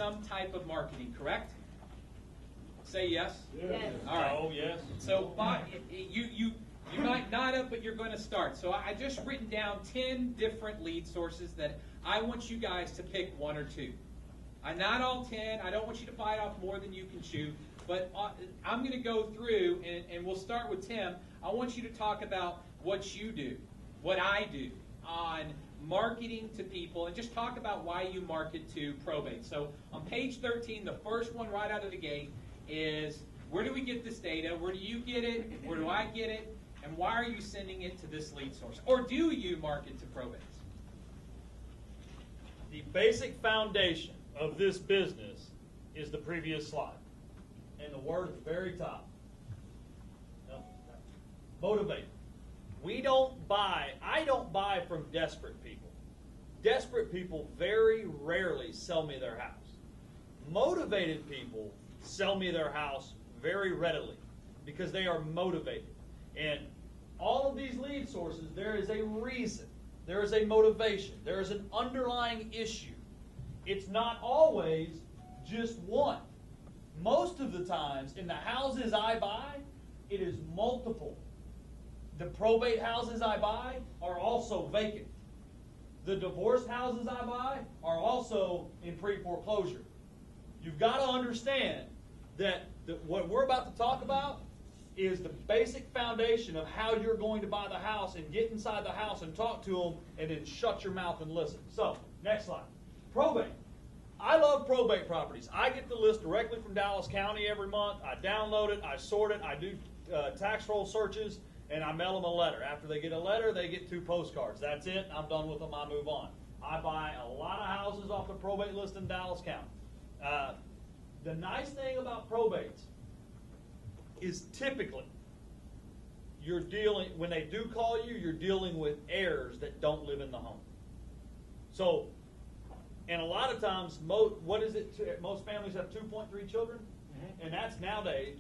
some type of marketing, correct? Say yes. Yes. All right. Oh, yes. So you might not have, but you're going to start. So I just written down 10 different lead sources that I want you guys to pick one or two. Not all 10. I don't want you to bite off more than you can chew. But I'm going to go through, and we'll start with Tim. I want you to talk about what you do, what I do on marketing to people, and just talk about why you market to probate. So on page 13, the first one right out of the gate is, where do we get this data? Where do you get it? Where do I get it? And why are you sending it to this lead source? Or do you market to probates? The basic foundation of this business is the previous slide. And the word at the very top. No. Motivate. I don't buy from desperate people. Desperate people very rarely sell me their house. Motivated people sell me their house very readily because they are motivated. And all of these lead sources, there is a reason. There is a motivation. There is an underlying issue. It's not always just one. Most of the times, in the houses I buy, it is multiple. The probate houses I buy are also vacant. The divorce houses I buy are also in pre-foreclosure. You've got to understand that what we're about to talk about is the basic foundation of how you're going to buy the house and get inside the house and talk to them and then shut your mouth and listen. So, next slide. Probate. I love probate properties. I get the list directly from Dallas County every month. I download it, I sort it, I do tax roll searches, and I mail them a letter. After they get a letter, they get 2 postcards. That's it. I'm done with them. I move on. I buy a lot of houses off the probate list in Dallas County. The nice thing about probates is typically when they do call you, you're dealing with heirs that don't live in the home. So, and a lot of times, most families have 2.3 children, and that's nowadays.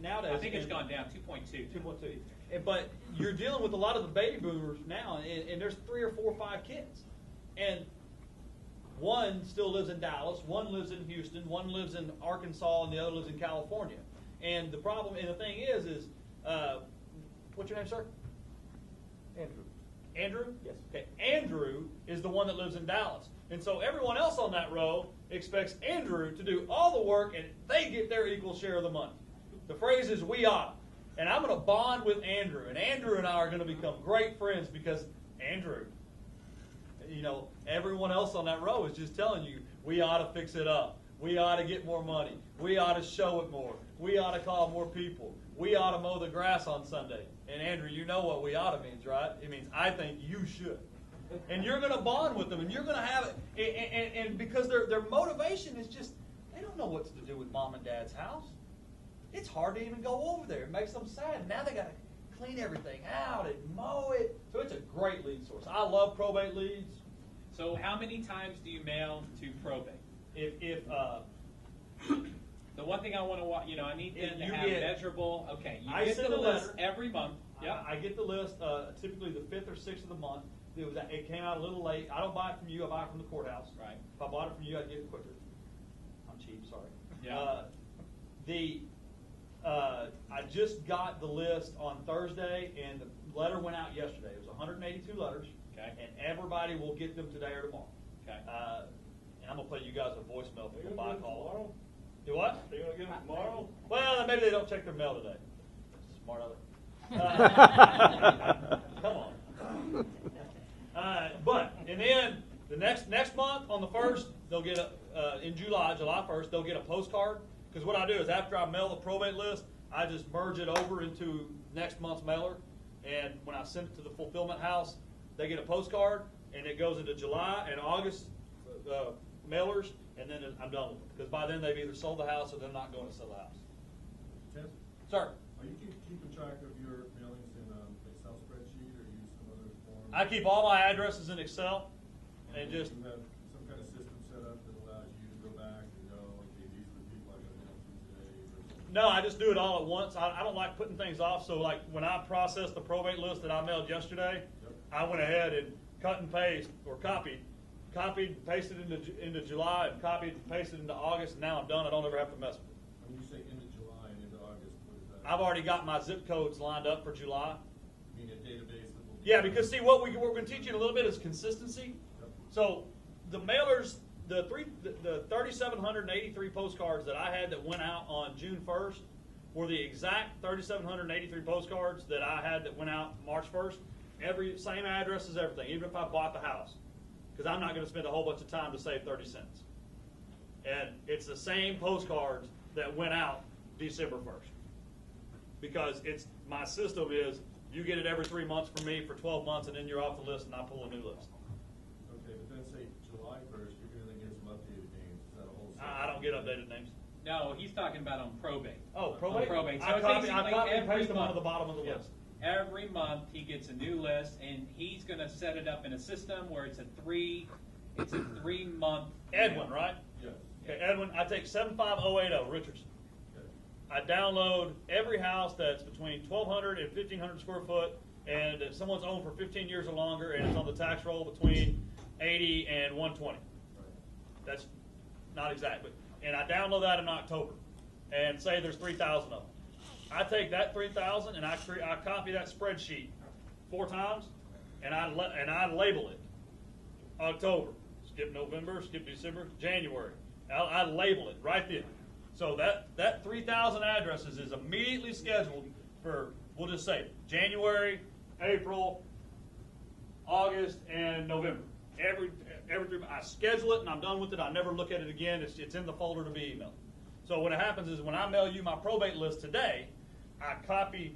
Nowadays, I think it's gone down 2.2. 2.2. But you're dealing with a lot of the baby boomers now, and there's 3 or 4 or 5 kids, and one still lives in Dallas, one lives in Houston, one lives in Arkansas, and the other lives in California. And the problem, and the thing is what's your name, sir? Andrew. Andrew? Yes. Okay. Andrew is the one that lives in Dallas. And so everyone else on that row expects Andrew to do all the work and they get their equal share of the money. The phrase is we ought. And I'm going to bond with Andrew. And Andrew and I are going to become great friends because Andrew, everyone else on that row is just telling you, we ought to fix it up. We ought to get more money. We ought to show it more. We ought to call more people. We ought to mow the grass on Sunday. And Andrew, you know what we ought to means, right? It means I think you should. And you're going to bond with them, and you're going to have it. And because their motivation is just, they don't know what to do with mom and dad's house. It's hard to even go over there. It makes them sad. Now they got to clean everything out and mow it. So it's a great lead source. I love probate leads. So how many times do you mail to probate? The one thing I want to I need them to have measurable. Okay, you get the list every month. Yeah, I get the list typically the 5th or 6th of the month. It came out a little late. I don't buy it from you. I buy it from the courthouse. Right. If I bought it from you, I'd get it quicker. I'm cheap. Sorry. Yeah. I just got the list on Thursday, and the letter went out yesterday. It was 182 letters. Okay. And everybody will get them today or tomorrow. Okay. And I'm gonna play you guys a voicemail if you buy a call. Tomorrow? Do what? Are you going to get them tomorrow? Well, maybe they don't check their mail today. Smart of it. Come on. And then the next month on the 1st, they'll get in July 1st, they'll get a postcard. Because what I do is after I mail the probate list, I just merge it over into next month's mailer. And when I send it to the fulfillment house, they get a postcard, and it goes into July and August mailers, and then I'm done with them. Because by then they've either sold the house or they're not going to sell the house. Tim, Sir? are you keeping track of your mailings in an Excel spreadsheet or use some other form? I keep all my addresses in Excel, and just... You have some kind of system set up that allows you to go back and go, okay, these are the people I got to mail to today or something? No, I just do it all at once. I don't like putting things off, so like when I processed the probate list that I mailed yesterday, I went ahead and cut and paste or copied copied, pasted into July, and copied, and pasted into August, and now I'm done. I don't ever have to mess with it. When you say into July and into August, what is that? I've already got my zip codes lined up for July. You mean a database that will be? Yeah, because see, what we're going to teach you in a little bit is consistency. Yep. So the mailers, the 3,783 postcards that I had that went out on June 1st were the exact 3,783 postcards that I had that went out March 1st. Same address as everything, even if I bought the house, because I'm not going to spend a whole bunch of time to save 30 cents. And it's the same postcards that went out December 1st, because my system is you get it every 3 months from me for 12 months, and then you're off the list, and I pull a new list. Okay, but then say July 1st, you're gonna get some updated names, is that a whole? I don't get updated names. No, he's talking about on probate. Oh, probate? On probate. So I copy basically and every paste them onto month- the bottom of the Yeah. list. Every month he gets a new list, and he's going to set it up in a system where it's a 3 month. Edwin, right? Yes. Okay, Edwin, I take 75080 Richardson. Okay. I download every house that's between 1,200 and 1,500 square foot, and if someone's owned for 15 years or longer, and it's on the tax roll between 80 and 120. Right. That's not exact, but and I download that in October, and say there's 3,000 of them. I take that 3,000 and I copy that spreadsheet 4 times, and I label it. October, skip November, skip December, January. I label it right there. So that 3,000 addresses is immediately scheduled for, we'll just say, January, April, August, and November. Every 3 months. I schedule it and I'm done with it. I never look at it again. It's in the folder to be emailed. So what happens is when I mail you my probate list today, I copy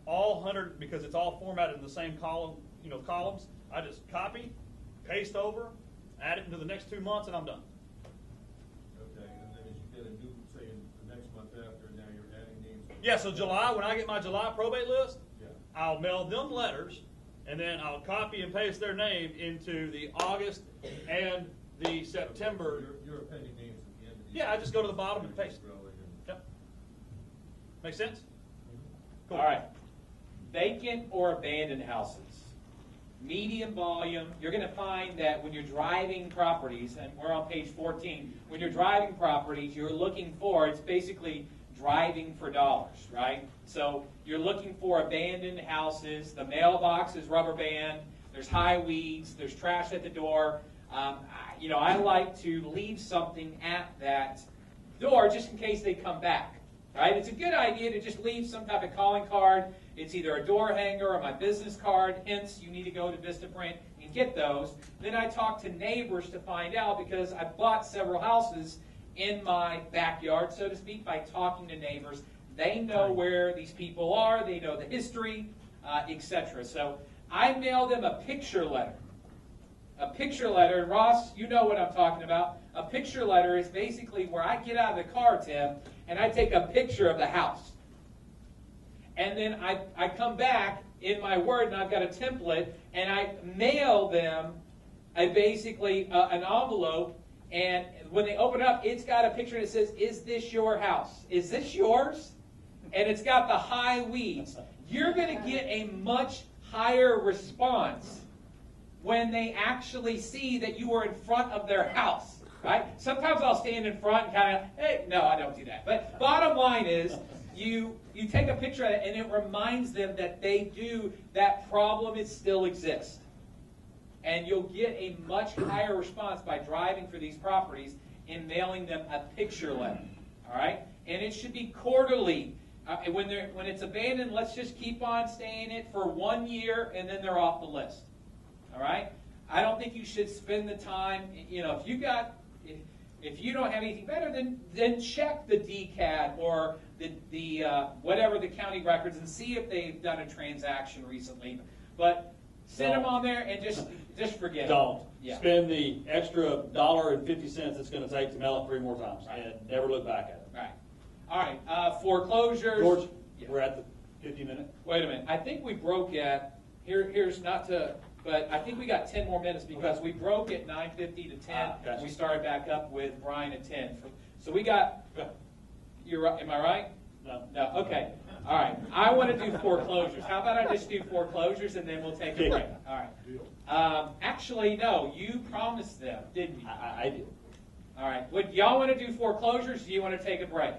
all 100 because it's all formatted in the same columns. I just copy, paste over, add it into the next 2 months, and I'm done. Okay, and then as you get a new, say in the next month after, now you're adding names. Yeah, so July, when I get my July probate list, Yeah. I'll mail them letters, and then I'll copy and paste their name into the August and the September. You're appending names at the end of the. Yeah, I just go to the bottom and paste. Growing and- Yep. Make sense? Cool. All right. Vacant or abandoned houses. Medium volume. You're going to find that when you're driving properties, and we're on page 14, when you're driving properties, you're looking for, it's basically driving for dollars, right? So you're looking for abandoned houses. The mailbox is rubber band. There's high weeds. There's trash at the door. I like to leave something at that door just in case they come back, right? It's a good idea to just leave some type of calling card. It's either a door hanger or my business card. Hence, you need to go to Vistaprint and get those. Then I talk to neighbors to find out, because I bought several houses in my backyard, so to speak, by talking to neighbors. They know where these people are. They know the history, etc. So I mail them a picture letter. A picture letter, and Ross, you know what I'm talking about. A picture letter is basically where I get out of the car, Tim, and I take a picture of the house. And then I come back in my Word, and I've got a template, and I mail them an envelope, and when they open it up, it's got a picture and it says, "Is this your house? Is this yours?" And it's got the high weeds. You're going to get a much higher response when they actually see that you are in front of their house, right? Sometimes I'll stand in front and kind of, hey, no, I don't do that. But bottom line is, you take a picture of it, and it reminds them that that problem still exists. And you'll get a much higher response by driving for these properties and mailing them a picture letter, all right? And it should be quarterly. When it's abandoned, let's just keep on staying it for 1 year, and then they're off the list. All right? I don't think you should spend the time, if you don't have anything better, then check the DCAD or the whatever the county records and see if they've done a transaction recently. But send them on there and just forget Don't. it. Spend the extra $1.50 it's going to take to mail it 3 more times, and never look back at it. Right. All right. Foreclosures. George, Yeah. we're at the 50-minute. Wait a minute. I think we broke at, here's not to, but I think we got 10 more minutes because we broke at 9:50 to 10. Gotcha. We started back up with Brian at 10. So we got, am I right? No. No, okay. All right. I want to do foreclosures. How about I just do foreclosures and then we'll take a break? All right. Actually, no. You promised them, didn't you? I did. All right. Would y'all want to do foreclosures? Or do you want to take a break?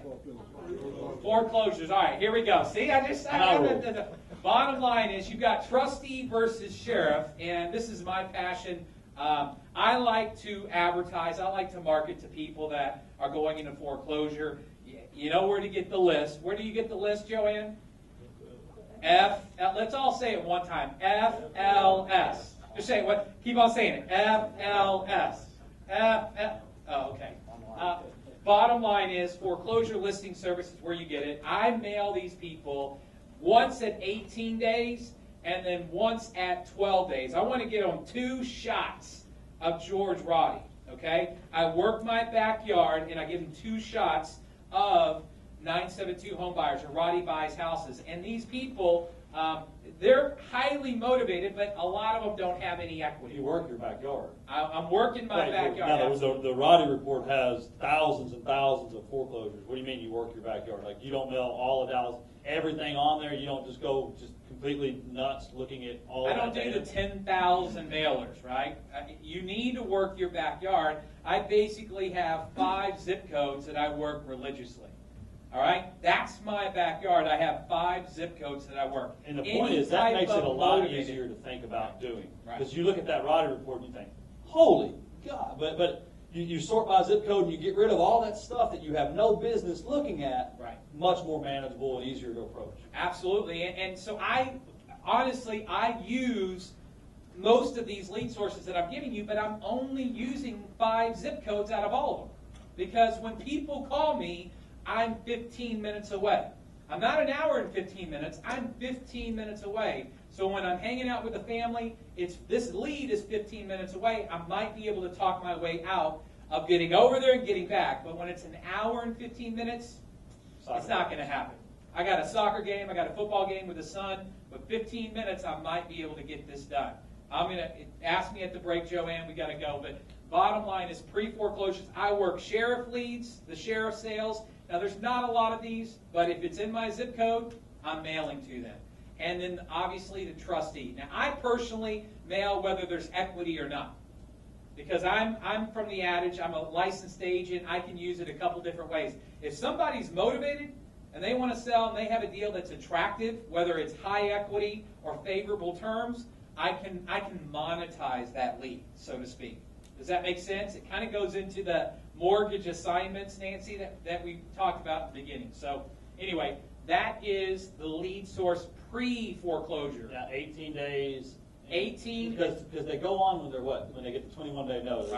Foreclosures. All right. Here we go. See, the bottom line is you've got trustee versus sheriff, and this is my passion. I like to advertise. I like to market to people that are going into foreclosure. You know where to get the list. Where do you get the list, Joanne? Let's all say it one time. FLS. Just say it. What? Keep on saying it. FLS. Oh, okay. Bottom line is foreclosure listing service is where you get it. I mail these people once at 18 days and then once at 12 days. I want to get them 2 shots of George Roddy. Okay? I work my backyard and I give them 2 shots of 972 home buyers or Roddy buys houses. And these people, they're highly motivated, but a lot of them don't have any equity. You work your backyard. I'm working my backyard. Now, the Roddy report has thousands and thousands of foreclosures. What do you mean you work your backyard? Like you don't mail all of Dallas, everything on there? You don't just go just completely nuts looking at all I that don't do data? the 10,000 mailers, right? You need to work your backyard. I basically have 5 zip codes that I work religiously. All right? That's my backyard. I have 5 zip codes that I work. And the point is, that makes it a lot easier to think about doing. Because you look at that Roddy report and you think, holy God. But you sort by zip code and you get rid of all that stuff that you have no business looking at. Right. Much more manageable and easier to approach. Absolutely. And so I use most of these lead sources that I'm giving you, but I'm only using 5 zip codes out of all of them. Because when people call me, I'm 15 minutes away. I'm not an hour and 15 minutes. I'm 15 minutes away. So when I'm hanging out with a family, this lead is 15 minutes away. I might be able to talk my way out of getting over there and getting back. But when it's an hour and 15 minutes, it's not going to happen. I got a soccer game. I got a football game with the son. But 15 minutes, I might be able to get this done. I'm going to ask me at the break, Joanne. We got to go. But bottom line is pre-foreclosures. I work sheriff leads, the sheriff sales. Now, there's not a lot of these, but if it's in my zip code, I'm mailing to them. And then, obviously, the trustee. Now, I personally mail whether there's equity or not. Because I'm from the adage, I'm a licensed agent, I can use it a couple different ways. If somebody's motivated and they want to sell and they have a deal that's attractive, whether it's high equity or favorable terms, I can monetize that lead, so to speak. Does that make sense? It kind of goes into the mortgage assignments, Nancy, that we talked about at the beginning. So anyway, that is the lead source pre-foreclosure. Yeah, 18 days. 18 Because they go on when they're what? When they get the 21-day notice.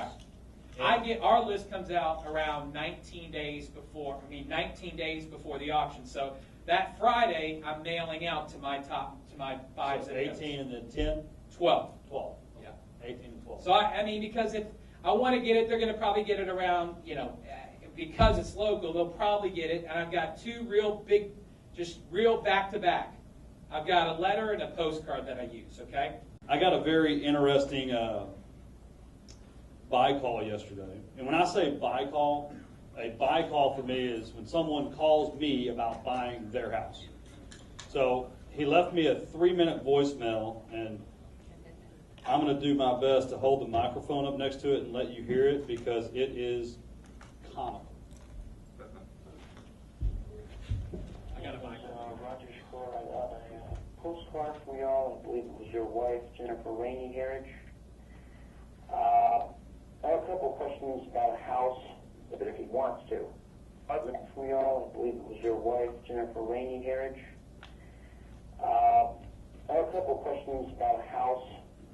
Right. Our list comes out around 19 days before the auction. So that Friday, I'm mailing out to my 5 So zip codes. 18 and then 10? 12. 12. Yeah. 18 and 12. So because if I want to get it, they're going to probably get it around, because it's local, they'll probably get it. And I've got 2 real big, just real back-to-back. I've got a letter and a postcard that I use, okay? I got a very interesting buy call yesterday. And when I say buy call, a buy call for me is when someone calls me about buying their house. So he left me a 3-minute voicemail, and I'm going to do my best to hold the microphone up next to it and let you hear it because it is comical. I got a mic. Roger Shore, I got a postcard from y'all. I believe it was your wife, Jennifer Rainey Garage. I have a couple of questions about a house, but if he wants to. From y'all, I believe it was your wife, Jennifer Rainey Garage. I have a couple of questions about a house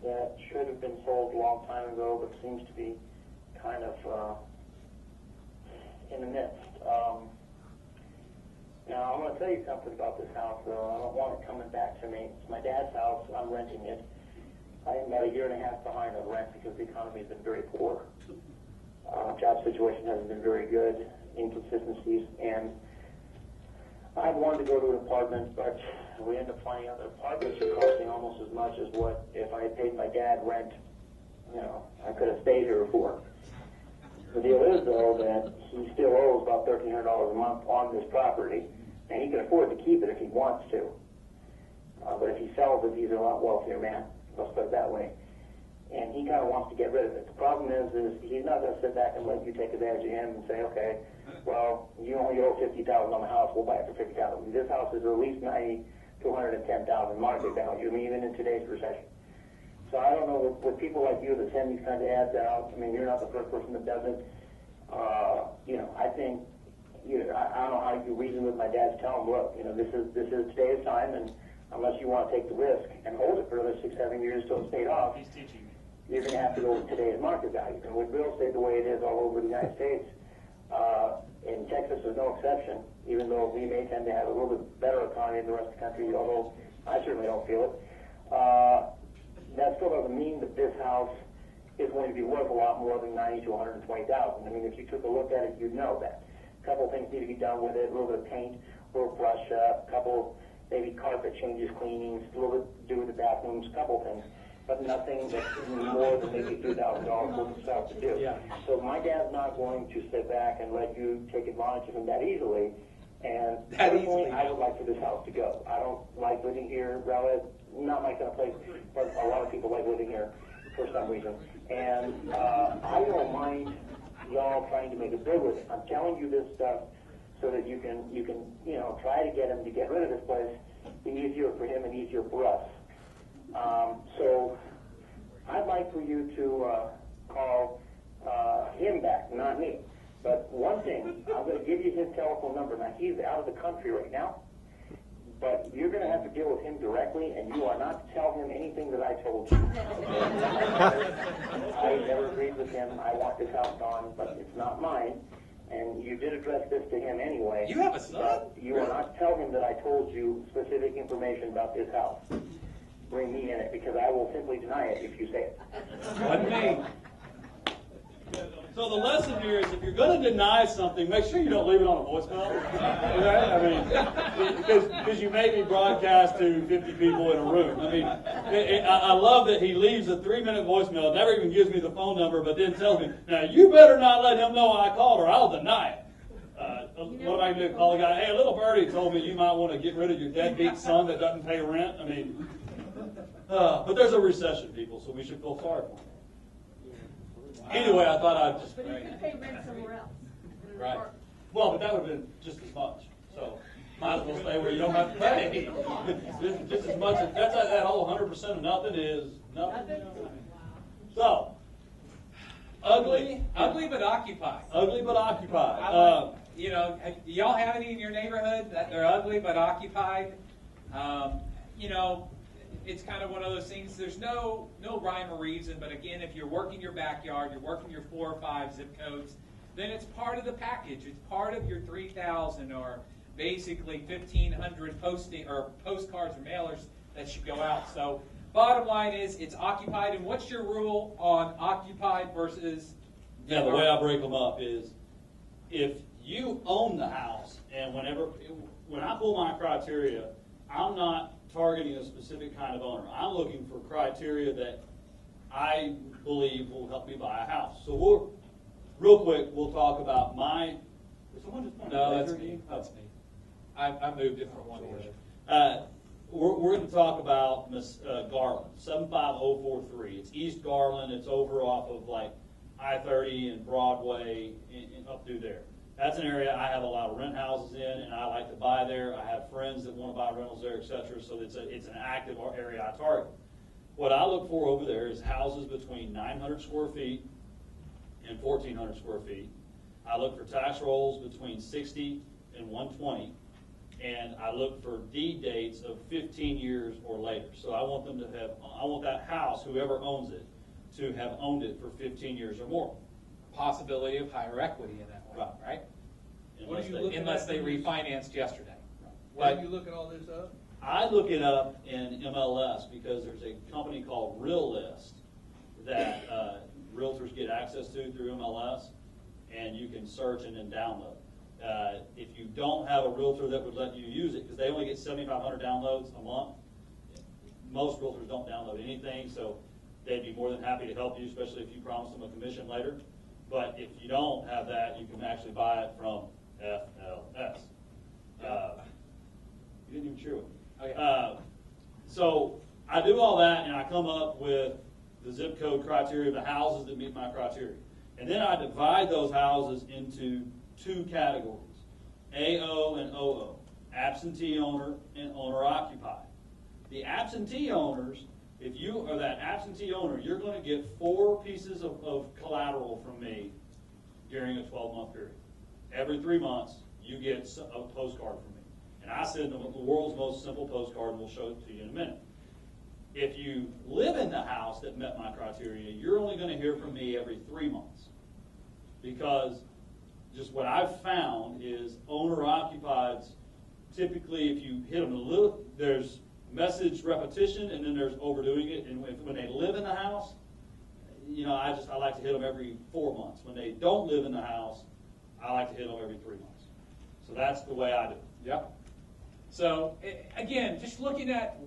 that should have been sold a long time ago, but seems to be kind of in the midst. Now, I'm going to tell you something about this house, though. I don't want it coming back to me. It's my dad's house. I'm renting it. I am about 1.5 years behind on rent because the economy has been very poor. Job situation hasn't been very good, inconsistencies, and I wanted to go to an apartment, but we ended up finding out that apartments are costing almost as much as what if I had paid my dad rent, I could have stayed here for. The deal is, though, that he still owes about $1,300 a month on this property, and he can afford to keep it if he wants to. But if he sells it, he's a lot wealthier man. Let's put it that way. And he kind of wants to get rid of it. The problem is he's not going to sit back and let you take advantage of him and say, okay, well, you only owe $50,000 on the house, we'll buy it for $50,000. This house is at least $90,000 to $110,000 market value. I mean, even in today's recession. So I don't know with people like you that send these kinds of ads out. I mean, you're not the first person that does it. I think I don't know how you reason with my dad to tell him, look, this is today's time, and unless you want to take the risk and hold it for another 6-7 years till it's paid off, He's teaching me. you're going to have to go with today's market value. And with real estate the way it is all over the United States, in Texas is no exception, even though we may tend to have a little bit better economy than the rest of the country, although I certainly don't feel it. That still doesn't mean that this house is going to be worth a lot more than $90,000 to $120,000. I mean, if you took a look at it, you'd know that. A couple of things need to be done with it, a little bit of paint, a little brush up, a couple maybe carpet changes, cleanings, a little bit to do with the bathrooms, a couple things, but nothing that's more than maybe $2,000 worth of stuff to do. Yeah. So my dad's not going to sit back and let you take advantage of him that easily. And personally, I would like for this house to go. I don't like living here. Well, it's not my kind of place, but a lot of people like living here for some reason. And I don't mind y'all trying to make a deal with it. I'm telling you this stuff so that you can try to get him to get rid of this place. Be easier for him and easier for us. So I'd like for you to call him back, not me. But one thing, I'm going to give you his telephone number. Now, he's out of the country right now, but you're going to have to deal with him directly, and you are not to tell him anything that I told you. I never agreed with him. I want this house gone, but it's not mine. And you did address this to him anyway. You have a son? But you will not tell him that I told you specific information about this house. Bring me in it, because I will simply deny it if you say it. Wasn't me. So the lesson here is if you're going to deny something, make sure you don't leave it on a voicemail. Okay? I mean, because you may be broadcast to 50 people in a room. I mean, I love that he leaves a 3-minute voicemail, never even gives me the phone number, but then tells me, now you better not let him know I called or I'll deny it. What am I going to do? Call the guy, hey, a little birdie told me you might want to get rid of your deadbeat son that doesn't pay rent. I mean, but there's a recession, people, so we should feel sorry for him. Anyway, I thought I'd just... But you could pay rent somewhere else. Right. Well, but that would have been just as much. So might as well stay where you don't have to pay. just as much. That's that whole 100% of nothing is nothing. So, ugly but occupied. Ugly but occupied. Do y'all have any in your neighborhood that they're ugly but occupied? It's kind of one of those things. There's no rhyme or reason, but again, if you're working your backyard, you're working your 4 or 5 zip codes, then it's part of the package. It's part of your 3,000 or basically 1,500 postcards or mailers that should go out. So, bottom line is, it's occupied. And what's your rule on occupied versus? Yeah, the way I break them up is, if you own the house, and when I pull my criteria, I'm not targeting a specific kind of owner. I'm looking for criteria that I believe will help me buy a house. So real quick, we'll talk about Did someone just point No, a that's laser at me. you? That's me. I moved it from one here. We're going to talk about Garland, 75043. It's East Garland. It's over off of I-30 and Broadway and up through there. That's an area I have a lot of rent houses in, and I like to buy there. I have friends that want to buy rentals there, etc. So it's an active area I target. What I look for over there is houses between 900 square feet and 1,400 square feet. I look for tax rolls between 60 and 120, and I look for deed dates of 15 years or later. So I want that house, whoever owns it, to have owned it for 15 years or more. Possibility of higher equity in that one, right? Unless they refinanced yesterday. Why do you look at all this up? I look it up in MLS because there's a company called Real List that realtors get access to through MLS, and you can search and then download. If you don't have a realtor that would let you use it, because they only get 7,500 downloads a month, most realtors don't download anything, so they'd be more than happy to help you, especially if you promise them a commission later. But if you don't have that, you can actually buy it from FLS. You didn't even share with me. Okay. So I do all that, and I come up with the zip code criteria of the houses that meet my criteria. And then I divide those houses into two categories, AO and OO, absentee owner and owner occupied. The absentee owners, if you are that absentee owner, you're going to get 4 pieces of collateral from me during a 12-month period. Every 3 months, you get a postcard from me. And I send the world's most simple postcard, and we'll show it to you in a minute. If you live in the house that met my criteria, you're only going to hear from me every 3 months. Because just what I've found is owner-occupieds, typically if you hit them a little, there's message repetition and then there's overdoing it. And when they live in the house, you know, I like to hit them every 4 months. When they don't live in the house, I like to hit them every 3 months. So that's the way I do it. Yep. So again, just looking at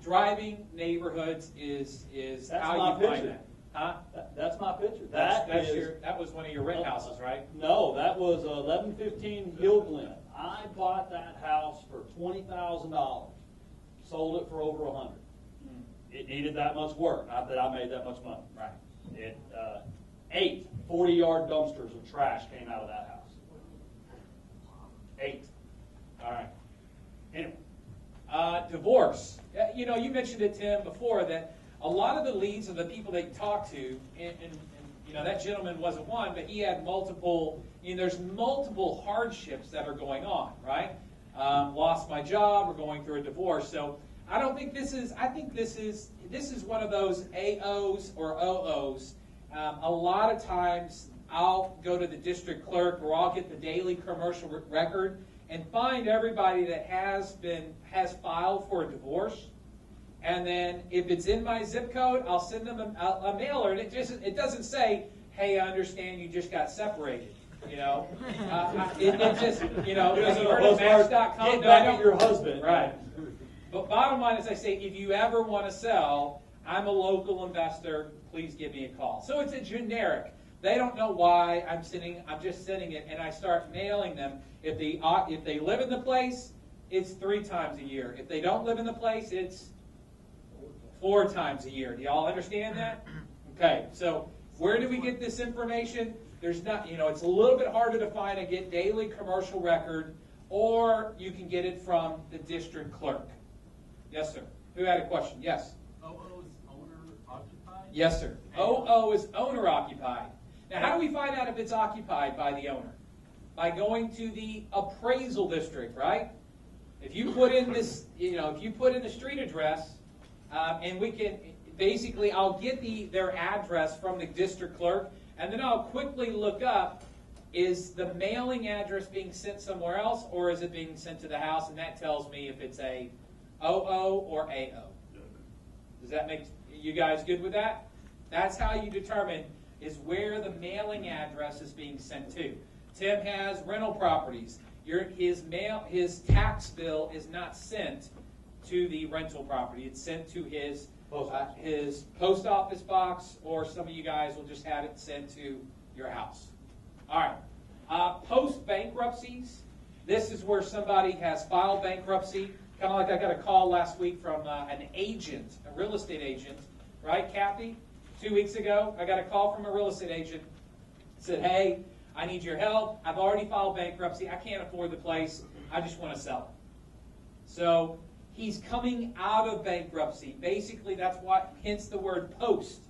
driving neighborhoods is That's how my you find picture. that. Huh? That's my picture. That was one of your rent houses, right? No, that was 1115 Hillglen. I bought that house for $20,000. Sold it for over $100. It needed that much work. Not that I made that much money. Right. It 8 40-yard dumpsters of trash came out of that house. 8. All right. Anyway, divorce. You know, you mentioned it, Tim, before that a lot of the leads of the people they talk to, and you know, that gentleman wasn't one, but he had multiple. You know, there's multiple hardships that are going on, right? Lost my job, or going through a divorce. So I don't think this is. I think this is one of those AOs or OOs. A lot of times I'll go to the district clerk, or I'll get the daily commercial record and find everybody that has filed for a divorce. And then if it's in my zip code, I'll send them a mailer, and it doesn't say, "Hey, I understand you just got separated." You know, it just, you know, have you heard of Match.com? Get back at your husband. Right. But bottom line is, I say, if you ever want to sell, I'm a local investor. Please give me a call. So it's a generic. They don't know why I'm just sending it, and I start mailing them. If they live in the place, it's 3 times a year. If they don't live in the place, it's 4 times a year. Do y'all understand that? Okay. So where do we get this information? There's not, you know, it's a little bit harder to find. I get daily commercial record, or you can get it from the district clerk. Yes, sir. Who had a question? Yes. OO is owner occupied? Yes, sir. OO is owner occupied. Now, how do we find out if it's occupied by the owner? By going to the appraisal district, right? If you put in this, you know, if you put in the street address, and we can, basically, I'll get their address from the district clerk, and then I'll quickly look up, is the mailing address being sent somewhere else, or is it being sent to the house? And that tells me if it's a OO or AO. Does that make you guys good with that? That's how you determine is where the mailing address is being sent to. Tim has rental properties. His tax bill is not sent to the rental property. It's sent to his post office box, or some of you guys will just have it sent to your house. All right. Post bankruptcies. This is where somebody has filed bankruptcy. Kind of like I got a call last week from an agent, a real estate agent, right, Kathy? 2 weeks ago, I got a call from a real estate agent. Said, "Hey, I need your help. I've already filed bankruptcy. I can't afford the place. I just want to sell it." So he's coming out of bankruptcy. Basically, that's what, hence the word post.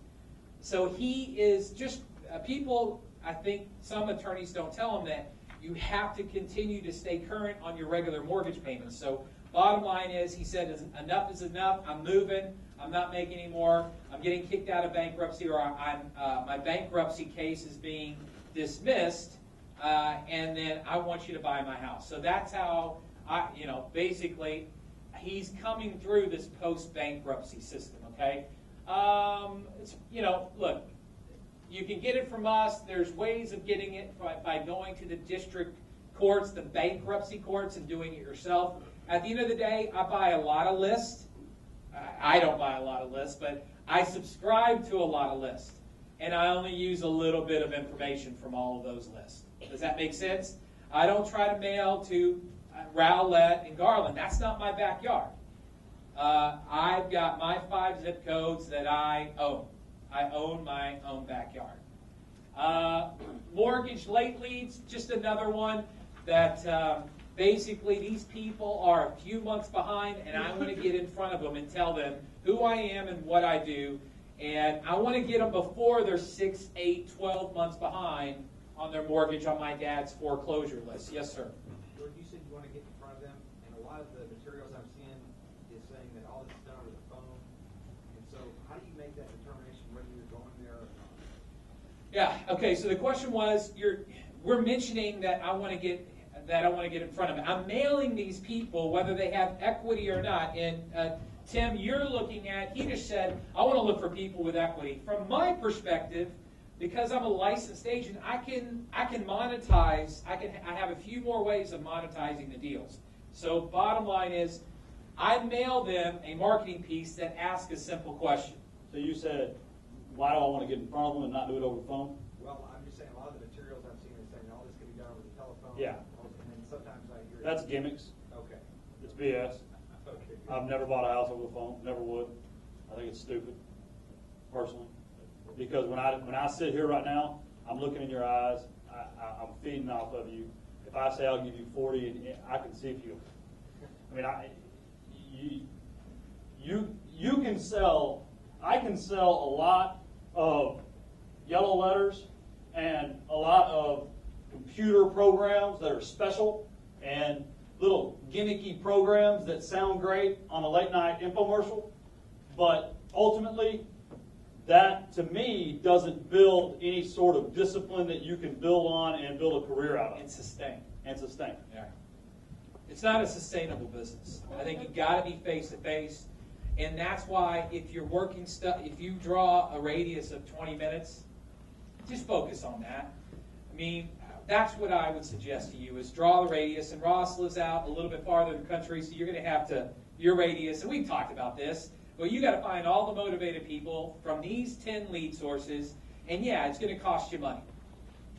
So he is just, people, I think some attorneys don't tell him that you have to continue to stay current on your regular mortgage payments. So bottom line is, he said, enough is enough. I'm moving. I'm not making any more. I'm getting kicked out of bankruptcy, or my bankruptcy case is being dismissed, and then I want you to buy my house. So that's how basically, he's coming through this post-bankruptcy system, okay? Look, you can get it from us. There's ways of getting it by going to the district courts, the bankruptcy courts, and doing it yourself. At the end of the day, I buy a lot of lists. I don't buy a lot of lists, but I subscribe to a lot of lists. And I only use a little bit of information from all of those lists. Does that make sense? I don't try to mail to Rowlett, and Garland. That's not my backyard. I've got my 5 zip codes that I own. I own my own backyard. Mortgage late leads, just another one that basically these people are a few months behind, and I want to get in front of them and tell them who I am and what I do. And I want to get them before they're 6, 8, 12 months behind on their mortgage on my dad's foreclosure list. Yes, sir. George, you said you want to get in front of them, and a lot of the materials I'm seeing is saying that all this is done over the phone. And so how do you make that determination whether you're going there or not? Yeah. Okay. So the question was, we're mentioning that I want to get in front of them. I'm mailing these people whether they have equity or not. And Tim, you're looking at. He just said, I want to look for people with equity. From my perspective, because I'm a licensed agent, I can monetize. I have a few more ways of monetizing the deals. So bottom line is, I mail them a marketing piece that asks a simple question. So you said, why do I want to get in front of them and not do it over the phone? Well, I'm just saying a lot of the materials I'm seeing is saying all this can be done over the telephone. Yeah. And then sometimes I hear That's gimmicks. Okay. It's BS. Okay. I've never bought a house over the phone. Never would. I think it's stupid, personally. Because when I sit here right now, I'm looking in your eyes. I'm feeding off of you. If I say I'll give you 40, and I can see if you. I mean, you can sell. I can sell a lot of yellow letters and a lot of computer programs that are special and little gimmicky programs that sound great on a late night infomercial, but ultimately, that to me doesn't build any sort of discipline that you can build on and build a career out of. And sustain. Yeah. It's not a sustainable business. I think you got to be face to face, and that's why if you're working stuff, if you draw a radius of 20 minutes, just focus on that. I mean, that's what I would suggest to you is draw the radius. And Ross lives out a little bit farther in the country, so you're going to have to your radius. And we've talked about this. Well, you got to find all the motivated people from these 10 lead sources, and yeah, it's going to cost you money.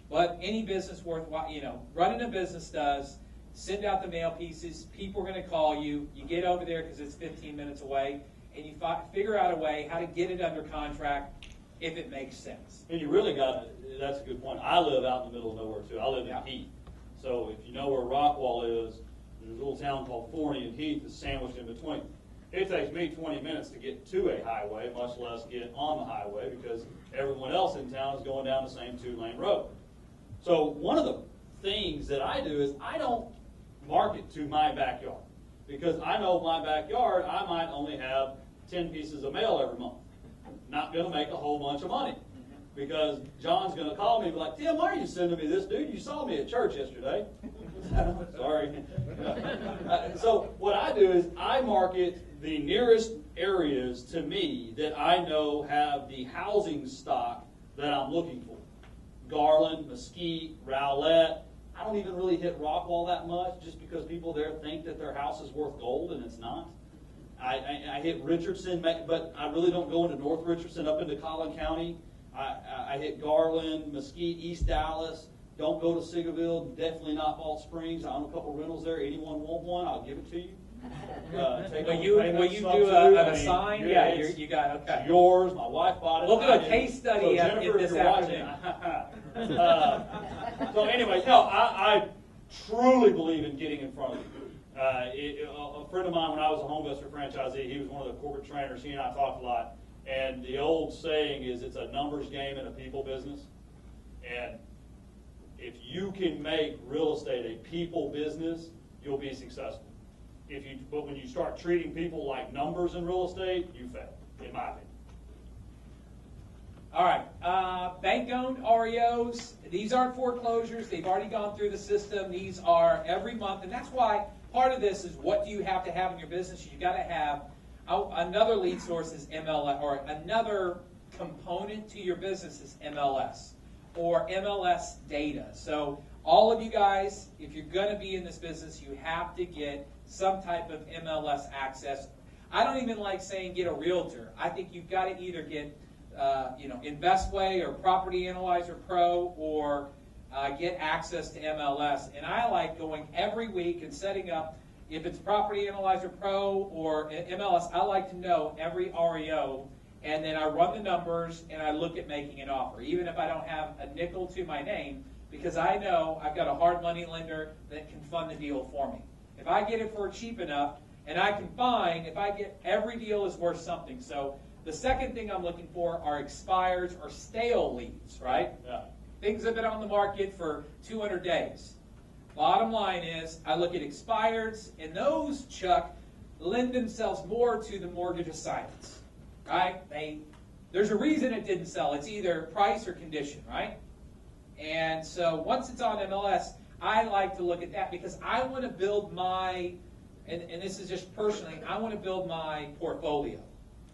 But any business worthwhile, running a business does. Send out the mail pieces. People are going to call you. You get over there because it's 15 minutes away, and you figure out a way how to get it under contract if it makes sense. And you really got to, that's a good point. I live out in the middle of nowhere, too. I live in Heath. So if you know where Rockwall is, there's a little town called Forney and Heath that's sandwiched in between. It takes me 20 minutes to get to a highway, much less get on the highway, because everyone else in town is going down the same 2-lane road. So one of the things that I do is I don't market to my backyard, because I know my backyard, I might only have 10 pieces of mail every month. Not going to make a whole bunch of money, because John's going to call me and be like, Tim, why are you sending me this, dude? You saw me at church yesterday. Sorry. So what I do is I market the nearest areas to me that I know have the housing stock that I'm looking for. Garland, Mesquite, Rowlett. I don't even really hit Rockwall that much, just because people there think that their house is worth gold, and it's not. I hit Richardson, but I really don't go into North Richardson, up into Collin County. I hit Garland, Mesquite, East Dallas. Don't go to Seagoville, definitely not Balch Springs. I own a couple rentals there. Anyone want one, I'll give it to you. Will you do an assign? Yeah, you got it. Okay. Yours. My wife bought it. We'll do a case study so Jennifer, this if you're afternoon. So anyway, no, I truly believe in getting in front of you. A friend of mine, when I was a HomeVestor franchisee, he was one of the corporate trainers. He and I talked a lot. And the old saying is, it's a numbers game and a people business. And if you can make real estate a people business, you'll be successful. But when you start treating people like numbers in real estate, you fail, in my opinion. All right, bank-owned REOs, these aren't foreclosures. They've already gone through the system. These are every month, and that's why part of this is what do you have to have in your business. You've got to have another lead source is MLS, or another component to your business is MLS, or MLS Data. So all of you guys, if you're going to be in this business, you have to get some type of MLS access. I don't even like saying get a realtor. I think you've got to either get Investway or Property Analyzer Pro or get access to MLS. And I like going every week and setting up, if it's Property Analyzer Pro or MLS, I like to know every REO, and then I run the numbers and I look at making an offer, even if I don't have a nickel to my name, because I know I've got a hard money lender that can fund the deal for me. If I get it for cheap enough, and I can find, if I get, every deal is worth something. So the second thing I'm looking for are expires or stale leads, right? Yeah. Things that have been on the market for 200 days. Bottom line is, I look at expireds, and those, Chuck, lend themselves more to the mortgage assignments, right? There's a reason it didn't sell. It's either price or condition, right? And so once it's on MLS, I like to look at that because I want to build my, and this is just personally, I want to build my portfolio,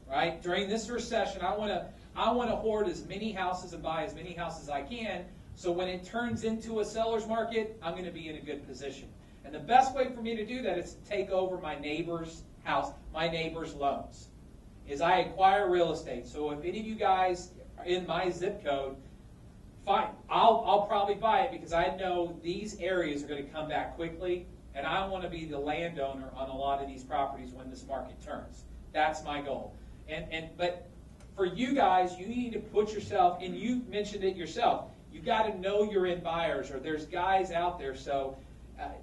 right? During this recession, I want to hoard as many houses and buy as many houses as I can, so when it turns into a seller's market, I'm going to be in a good position. And the best way for me to do that is to take over my neighbor's house, my neighbor's loans, is I acquire real estate. So if any of you guys are in my zip code, fine, I'll probably buy it because I know these areas are going to come back quickly, and I want to be the landowner on a lot of these properties when this market turns. That's my goal. But for you guys, you need to put yourself, and you mentioned it yourself, you got to know you're in buyers, or there's guys out there. So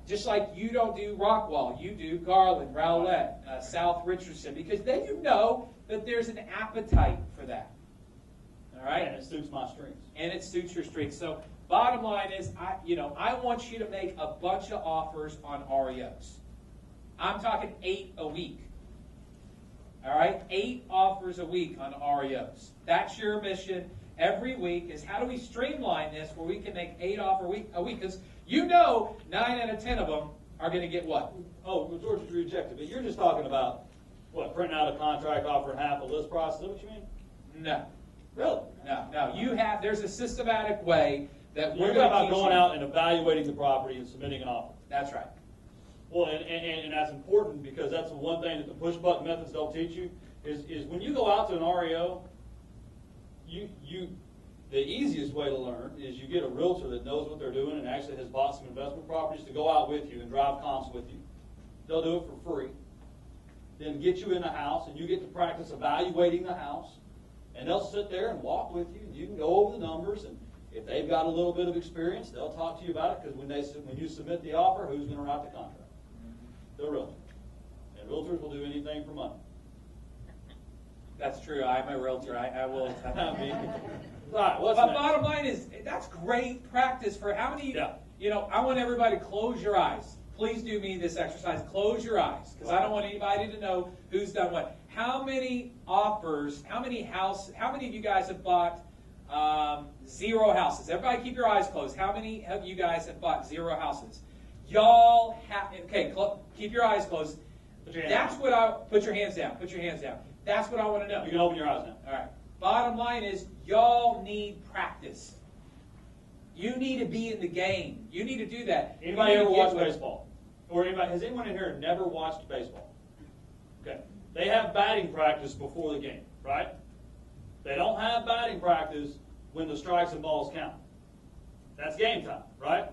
just like you don't do Rockwall, you do Garland, Rowlett, South Richardson, because then you know that there's an appetite for that. All right? And it suits my strengths. And it suits your strengths. So bottom line is, I want you to make a bunch of offers on REOs. I'm talking 8 a week. All right? 8 offers a week on REOs. That's your mission every week, is how do we streamline this where we can make 8 offers a week? Because 9 out of 10 of them are going to get what? Oh, majority rejected. But you're just talking about, what, printing out a contract, offering half a list price? Is that what you mean? No. Really? No. There's a systematic way that we're You're going talking to about going out and evaluating the property and submitting an offer. That's right. Well, and that's important because that's the one thing that the push button methods don't teach you is when you go out to an REO, the easiest way to learn is you get a realtor that knows what they're doing and actually has bought some investment properties to go out with you and drive comps with you. They'll do it for free. Then get you in the house and you get to practice evaluating the house. And they'll sit there and walk with you. You can go over the numbers, and if they've got a little bit of experience, they'll talk to you about it, because when you submit the offer, who's going to write the contract? The realtor. And realtors will do anything for money. That's true. I'm a realtor. I will. I mean, all right, what's But next? bottom line is, that's great practice for how many, Yeah. I want everybody to close your eyes. Please do me this exercise. Close your eyes, because I don't want anybody to know who's done what. How many offers, how many of you guys have bought 0 houses? Everybody keep your eyes closed. How many of you guys have bought 0 houses? Y'all have, okay, keep your eyes closed. Put your hands down. Put your hands down. That's what I want to know. You can open your eyes now. All right. Bottom line is, y'all need practice. You need to be in the game. You need to do that. Anybody ever watched baseball? Or has anyone in here never watched baseball? Okay. They have batting practice before the game, right? They don't have batting practice when the strikes and balls count. That's game time, right?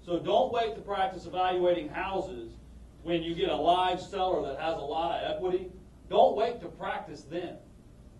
So don't wait to practice evaluating houses when you get a live seller that has a lot of equity. Don't wait to practice then.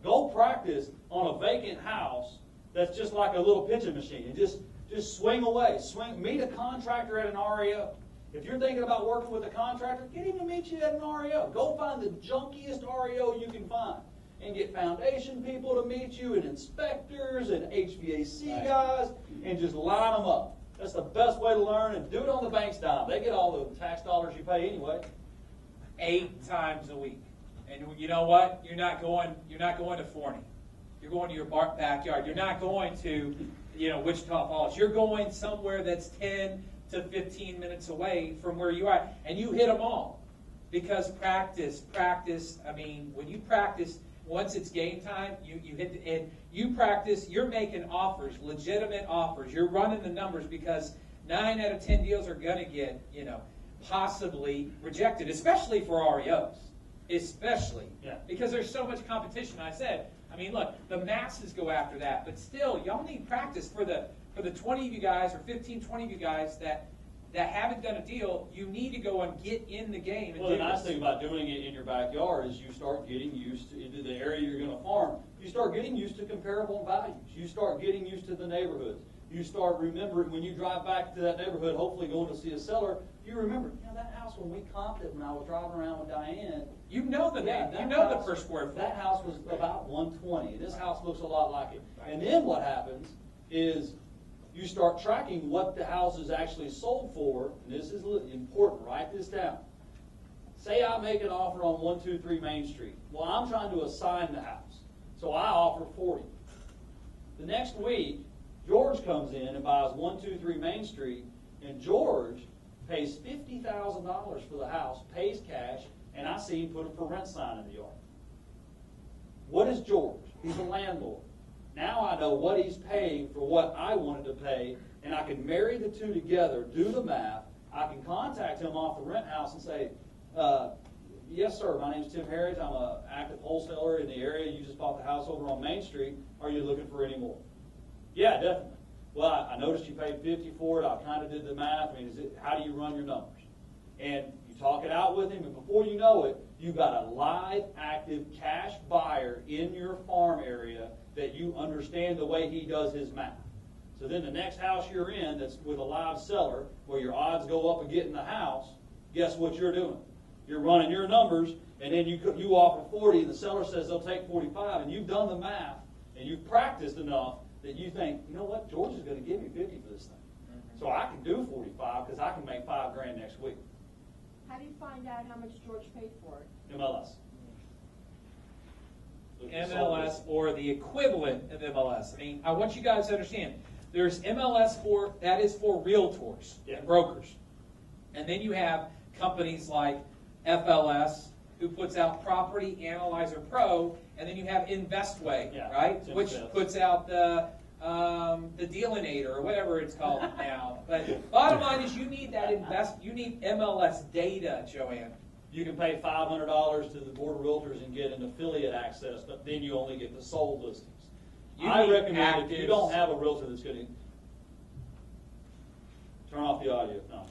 Go practice on a vacant house that's just like a little pitching machine. And just swing away. Meet a contractor at an REO. If you're thinking about working with a contractor, get him to meet you at an REO. Go find the junkiest REO you can find and get foundation people to meet you and inspectors and HVAC guys and just line them up. That's the best way to learn, and do it on the bank's dime. They get all the tax dollars you pay anyway. 8 times a week. And you know what? You're not going to Forney. You're going to your backyard. You're not going to, Wichita Falls. You're going somewhere that's 10 to 15 minutes away from where you are. And you hit them all. Because practice. I mean, when you practice, once it's game time, you hit the end. You practice, you're making offers, legitimate offers. You're running the numbers, because 9 out of 10 deals are going to get, possibly rejected, especially for REOs. Especially. Yeah. Because there's so much competition. I said, look, the masses go after that, but still, y'all need practice for the for the 20 of you guys or 15, 20 of you guys that haven't done a deal, you need to go and get in the game. And Well, the do nice this. thing about doing it in your backyard is you start getting used to into the area you're going to farm. You start getting used to comparable values. You start getting used to the neighborhoods. You start remembering when you drive back to that neighborhood, hopefully going to see a seller, you remember, that house when we comped it when I was driving around with Diane. You know the name. that You know the house- per square foot. That house was about 120. This house looks a lot like it. And then what happens is you start tracking what the house is actually sold for, and this is important, write this down. Say I make an offer on 123 Main Street. Well, I'm trying to assign the house, so I offer 40. The next week, George comes in and buys 123 Main Street, and George pays $50,000 for the house, pays cash, and I see him put a for rent sign in the yard. What is George? He's a landlord. Now I know what he's paying for what I wanted to pay, and I can marry the two together, do the math. I can contact him off the rent house and say, yes, sir, my name's Tim Harris. I'm an active wholesaler in the area. You just bought the house over on Main Street. Are you looking for any more? Yeah, definitely. Well, I noticed you paid $50 for it. I kind of did the math. I mean, how do you run your numbers? And you talk it out with him, and before you know it, you've got a live, active cash buyer in your farm area that you understand the way he does his math. So then the next house you're in that's with a live seller, where your odds go up of getting the house, guess what you're doing? You're running your numbers, and then you offer 40, and the seller says they'll take 45, and you've done the math, and you've practiced enough that you think, you know what, George is going to give me 50 for this thing. So I can do 45 because I can make $5,000 next week. How do you find out how much George paid for it? MLS. MLS or the equivalent of MLS. I mean, I want you guys to understand. There's MLS that is for realtors and brokers. And then you have companies like FLS who puts out Property Analyzer Pro, and then you have Investway, right? Which puts out the Dealinator or whatever it's called now. But bottom line is you need you need MLS data, Joanne. You can pay $500 to the Board of Realtors and get an affiliate access, but then you only get the sold listings. I recommend if you don't have a realtor that's going to turn off the audio. No.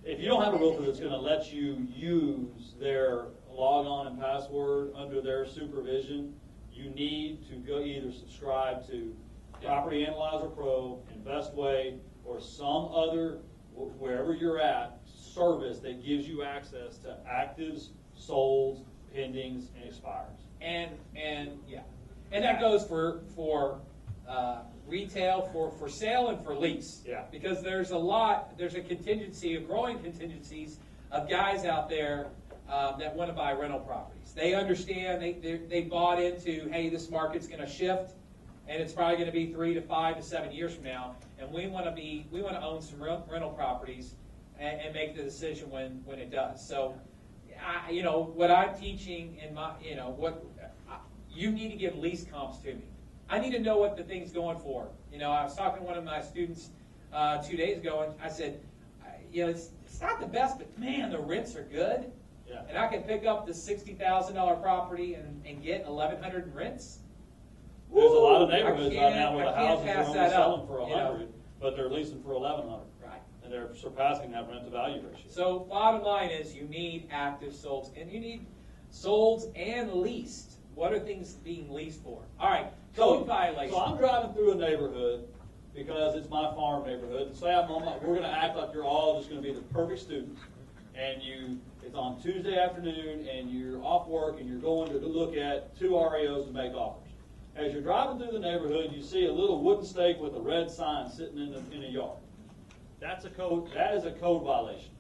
If you don't have a realtor that's going to let you use their log-on and password under their supervision, you need to go either subscribe to Property Analyzer Pro, Investway, or some other, wherever you're at, service that gives you access to actives, solds, pendings, and expires. And that goes for retail, for sale, and for lease. Yeah. Because there's a contingency, of growing contingencies of guys out there that want to buy rental properties. They understand, they bought into, hey, this market's going to shift, and it's probably going to be 3 to 5 to 7 years from now, and we want to own some rental properties and make the decision when it does. So, what I'm teaching in my, you need to give lease comps to me. I need to know what the thing's going for. I was talking to one of my students 2 days ago, and I said, it's not the best, but man, the rents are good. Yeah. And I can pick up the $60,000 property and get 1,100 in rents. There's a lot of neighborhoods right now where the houses are pass only that selling up, for 100, but they're leasing for 1,100. Right. And they're surpassing that rent-to-value ratio. So bottom line is you need active solds, and you need solds and leased. What are things being leased for? All right, code violation. So I'm driving through a neighborhood because it's my farm neighborhood. And say we're going to act like you're all just going to be the perfect students, and it's on Tuesday afternoon, and you're off work, and you're going to look at 2 REOs to make offers. As you're driving through the neighborhood, you see a little wooden stake with a red sign sitting in a yard. That is a code violation.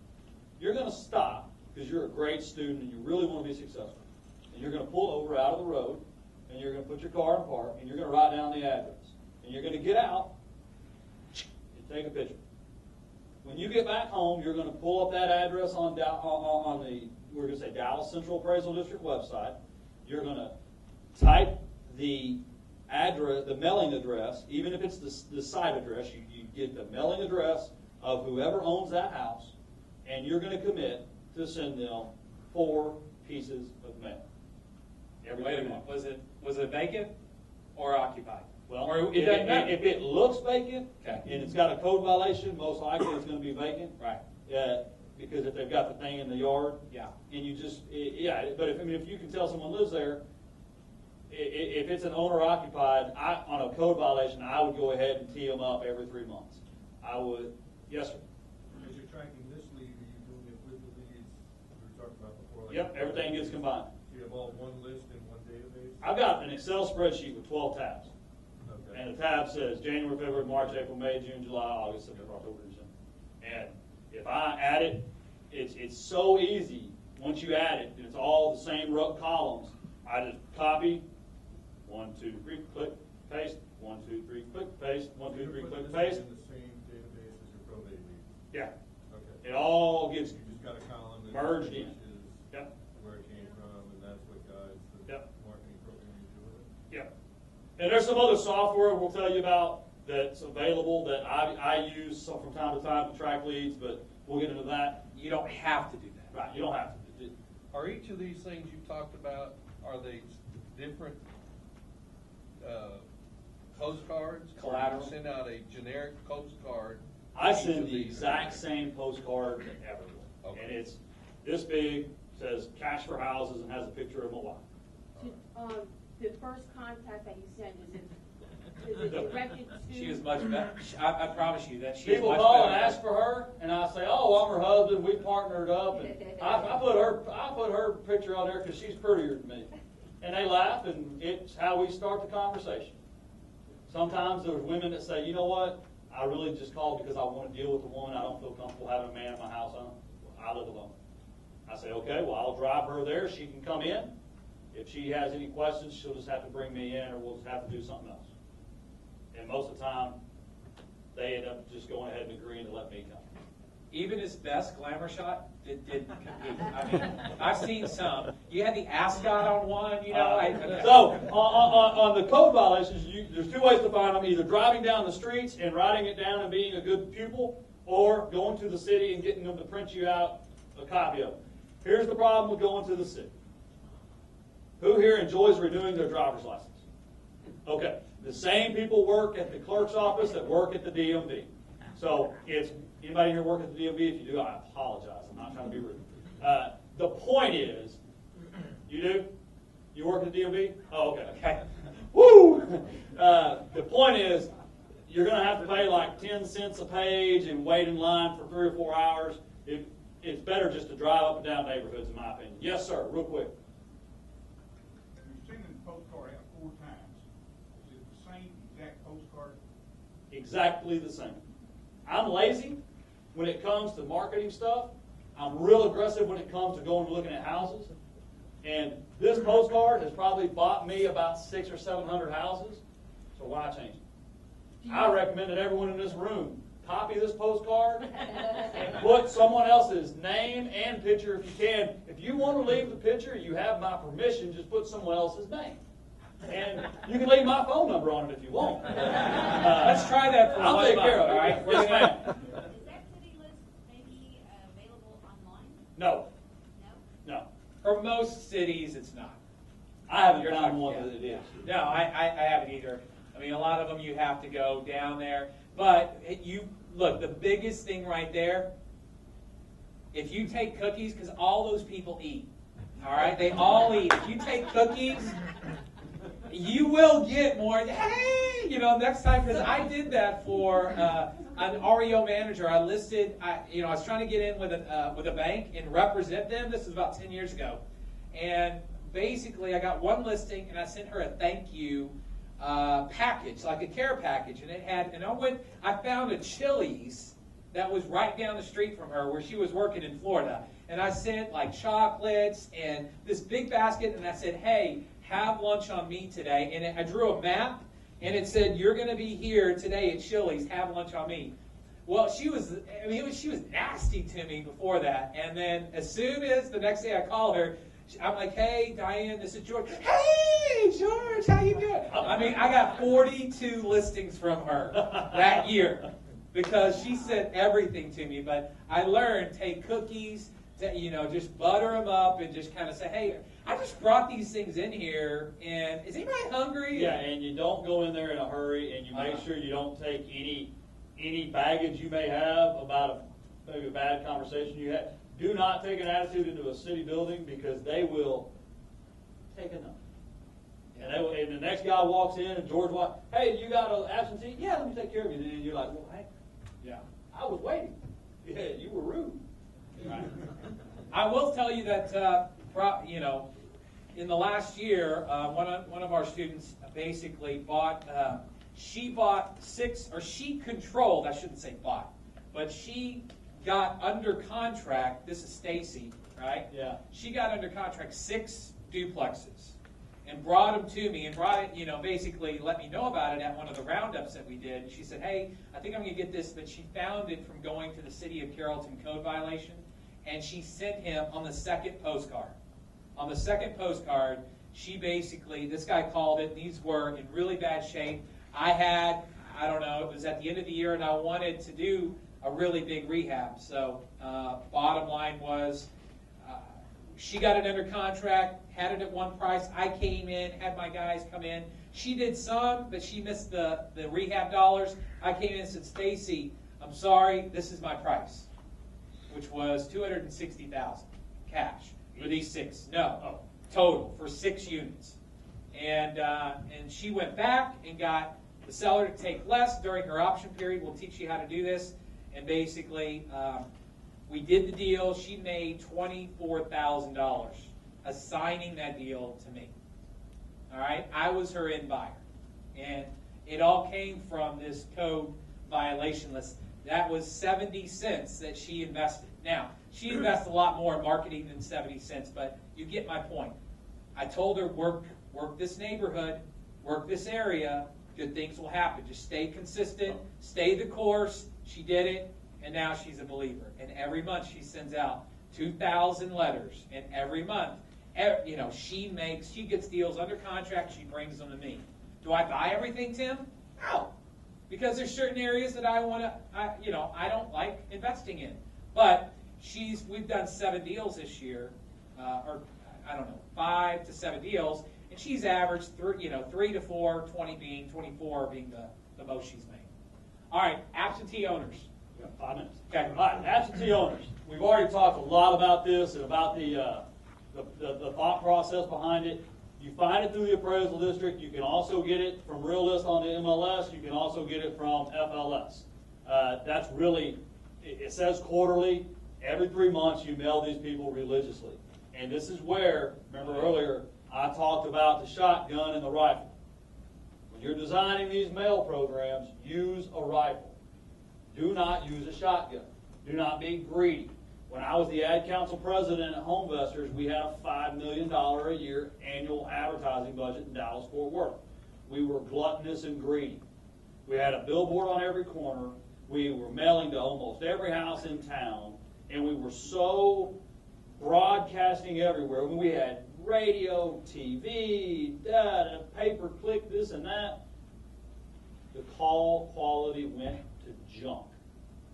You're going to stop because you're a great student and you really want to be successful. And you're going to pull over out of the road, and you're going to put your car in park, and you're going to write down the address. And you're going to get out and take a picture. When you get back home, you're going to pull up that address on the, we're going to say Dallas Central Appraisal District website. You're going to type the address, the mailing address, even if it's the site address, you get the mailing address of whoever owns that house, and you're going to commit to send them 4 pieces of mail. Wait a minute. Was it vacant or occupied? Well, Or it if doesn't matter. if it looks vacant, Okay. and it's got a code violation, most likely it's gonna be vacant. Right. Because if they've got the thing in the yard. Yeah. And you just, yeah, but if you can tell someone lives there, if it's an owner occupied, on a code violation, I would go ahead and tee them up every 3 months. I would, yes, sir. As you're tracking this lead, are you doing it with the leads we were talking about before? Like Yep, everything gets combined. So you have all one list in one database? I've got an Excel spreadsheet with 12 tabs. Okay. And the tab says January, February, March, April, May, June, July, August, September, October, December. And if I add it, it's so easy. Once you add it, and it's all the same columns, I just copy, 1, 2, 3, click, paste, 1, 2, 3, click, paste, 1, 2, 3, click, paste. In the same database as your probate leads? Yeah. Okay. It all gets You just got a column that merged in. is Yep. where it came from, and that's what guides the Yep. marketing program you do with it? Yep. And there's some other software we'll tell you about that's available that I use from time to time to track leads, but we'll get into that. You don't have to do that. Right, you don't have to. Are each of these things you talked about, are they different postcards? Or Collateral. you send out a generic postcard? I Each send of the these- exact same postcard to everyone. Okay. And it's this big, says cash for houses, and has a picture of my wife. The first contact that you send, is it directed to? She is much better. I promise you that she is People much call better. and ask for her, and I say, "Oh, I'm her husband. We partnered up." And I put her picture on there because she's prettier than me, and they laugh, and it's how we start the conversation. Sometimes there's women that say, "You know what? I really just called because I want to deal with a woman. I don't feel comfortable having a man in my house. I live alone." I say, "Okay, well, I'll drive her there. She can come in. If she has any questions, she'll just have to bring me in, or we'll just have to do something else." And most of the time, they end up just going ahead and agreeing to let me come. Even his best glamour shot didn't compete. I mean, I've seen some. You had the ascot on one, you know. So on the code violations, there's two ways to find them: either driving down the streets and writing it down and being a good pupil, or going to the city and getting them to print you out a copy of it. Here's the problem with going to the city. Who here enjoys renewing their driver's license? Okay, the same people work at the clerk's office that work at the DMV. So if anybody here work at the DMV, if you do, I apologize. I'm not trying to be rude. The point is, you do? You work at the DMV? Oh, okay. Woo! The point is, you're going to have to pay like 10 cents a page and wait in line for 3 or 4 hours. It's better just to drive up and down neighborhoods, in my opinion. Yes, sir, real quick. You're sending the postcard out 4 times. Is it the same exact postcard? Exactly the same. I'm lazy when it comes to marketing stuff. I'm real aggressive when it comes to going and looking at houses. And this postcard has probably bought me about 600 or 700 houses. So why change it? I recommend that everyone in this room copy this postcard and put someone else's name and picture if you can. If you want to leave the picture, you have my permission. Just put someone else's name. And you can leave my phone number on it if you want. Let's try that for I'll 1 take month, care of it. all right? Yes, ma'am. Is that city list maybe available online? No. No? No. For most cities, it's not. I haven't You're found not- one yeah. that it is. No, I haven't either. I mean, a lot of them you have to go down there. But look, the biggest thing right there, if you take cookies, because all those people eat, all right? They all eat. If you take cookies, you will get more. Hey, next time, because I did that for an REO manager. I listed, I was trying to get in with a bank and represent them. This was about 10 years ago. And basically, I got one listing, and I sent her a thank you package, like a care package, and I found a Chili's that was right down the street from her where she was working in Florida, and I sent like chocolates and this big basket, and I said, hey, have lunch on me today, and I drew a map, and it said, you're going to be here today at Chili's, have lunch on me. Well, she was nasty to me before that, and then as soon as the next day I called her, I'm like, hey, Diane, this is George. Hey, George, how you doing? I mean, I got 42 listings from her that year because she sent everything to me. But I learned, take cookies, just butter them up and just kind of say, hey, I just brought these things in here, and is anybody hungry? Yeah, and you don't go in there in a hurry, and you make sure you don't take any baggage you may have about maybe a bad conversation you had. Do not take an attitude into a city building, because they will take enough. And the next guy walks in, and George walks, hey, you got an absentee? Yeah, let me take care of you. And you're like, well, hey, Yeah. I was waiting. Yeah, you were rude. Right. I will tell you that, in the last year, one of our students basically she controlled, I shouldn't say bought, but she got under contract, this is Stacy, right? Yeah. She got under contract 6 duplexes and brought them to me and basically let me know about it at one of the roundups that we did. She said, hey, I think I'm going to get this, but she found it from going to the City of Carrollton code violation, and she sent him on the second postcard. On the second postcard, this guy called it, these were in really bad shape. I don't know, it was at the end of the year, and I wanted to do a really big rehab. So bottom line was, she got it under contract, had it at one price. I came in, had my guys come in. She did some, but she missed the rehab dollars. I came in and said, Stacy, I'm sorry, this is my price, which was $260,000 cash for these 6. No, total for 6 units. And she went back and got the seller to take less during her option period. We'll teach you how to do this. And basically, we did the deal. She made $24,000 assigning that deal to me. All right? I was her end buyer. And it all came from this code violation list. That was 70 cents that she invested. Now, she invested a lot more in marketing than 70 cents, but you get my point. I told her, work this neighborhood, work this area, good things will happen. Just stay consistent, stay the course. She did it, and now she's a believer. And every month she sends out 2,000 letters, and every month, she gets deals under contract. She brings them to me. Do I buy everything, Tim? No, because there's certain areas that I don't like investing in. But we've done 7 deals this year, or I don't know, 5 to 7 deals, and she's averaged 3 to 4, 24 being the most she's made. All right, absentee owners. We got 5 minutes. Okay. All right, absentee owners. We've already talked a lot about this and about the thought process behind it. You find it through the appraisal district. You can also get it from Realist on the MLS. You can also get it from FLS. That's really, it says quarterly. Every 3 months you mail these people religiously. And this is where, remember earlier, I talked about the shotgun and the rifle. When you're designing these mail programs, use a rifle. Do not use a shotgun. Do not be greedy. When I was the ad council president at Homevestors, we had a $5 million a year annual advertising budget in Dallas-Fort Worth. We were gluttonous and greedy. We had a billboard on every corner. We were mailing to almost every house in town. And we were so broadcasting everywhere. When we had radio, TV, pay-per click, this and that, the call quality went to junk.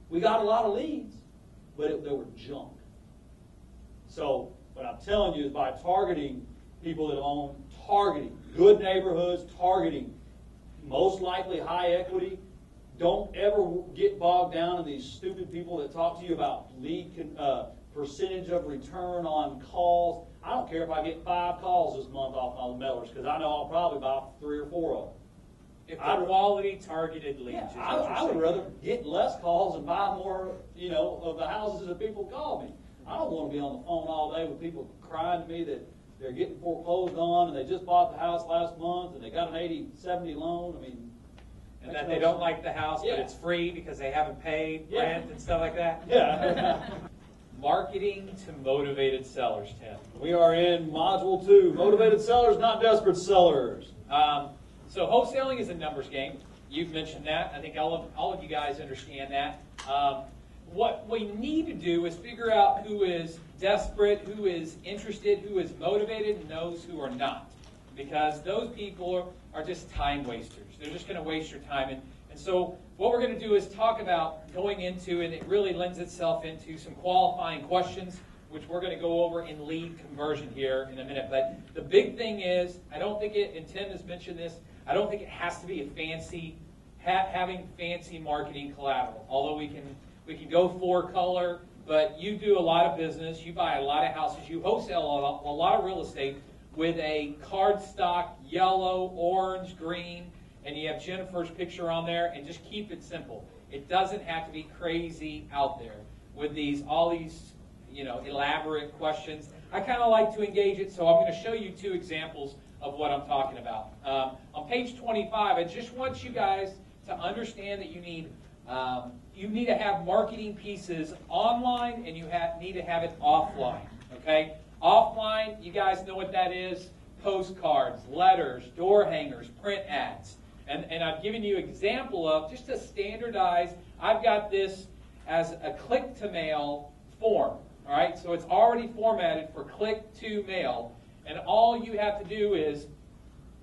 We got a lot of leads, but they were junk. So what I'm telling you is by targeting people that own, targeting good neighborhoods, targeting most likely high equity. Don't ever get bogged down in these stupid people that talk to you about lead percentage of return on calls. I don't care if I get 5 calls this month off my mailers, because I know I'll probably buy 3 or 4 of them. If they're quality targeted leads. Yeah, I would rather get less calls and buy more, of the houses that people call me. I don't want to be on the phone all day with people crying to me that they're getting foreclosed on and they just bought the house last month and they got an 80-70 loan. And that they don't like the house, but it's free because they haven't paid rent and stuff like that. Yeah. Marketing to motivated sellers, Tim. We are in Module 2, Motivated Sellers, Not Desperate Sellers. So wholesaling is a numbers game. You've mentioned that. I think all of you guys understand that. What we need to do is figure out who is desperate, who is interested, who is motivated, and those who are not. Because those people are just time wasters. They're just going to waste your time. And so what we're going to do is talk about going into, and it really lends itself into some qualifying questions. which we're going to go over in lead conversion here in a minute. But the big thing is, I don't think it, and Tim has mentioned this, I don't think it has to be a fancy, having fancy marketing collateral. Although we can go for color, but you do a lot of business, you buy a lot of houses, you wholesale a lot of real estate with a cardstock yellow, orange, green, and you have Jennifer's picture on there, and just keep it simple. It doesn't have to be crazy out there with all these elaborate questions. I kind of like to engage it, so I'm going to show you 2 examples of what I'm talking about. On page 25, I just want you guys to understand that you need to have marketing pieces online, and you need to have it offline. Okay, offline, you guys know what that is: postcards, letters, door hangers, print ads. And I've given you an example of just a standardized. I've got this as a click to mail form. All right, so it's already formatted for click to mail, and all you have to do is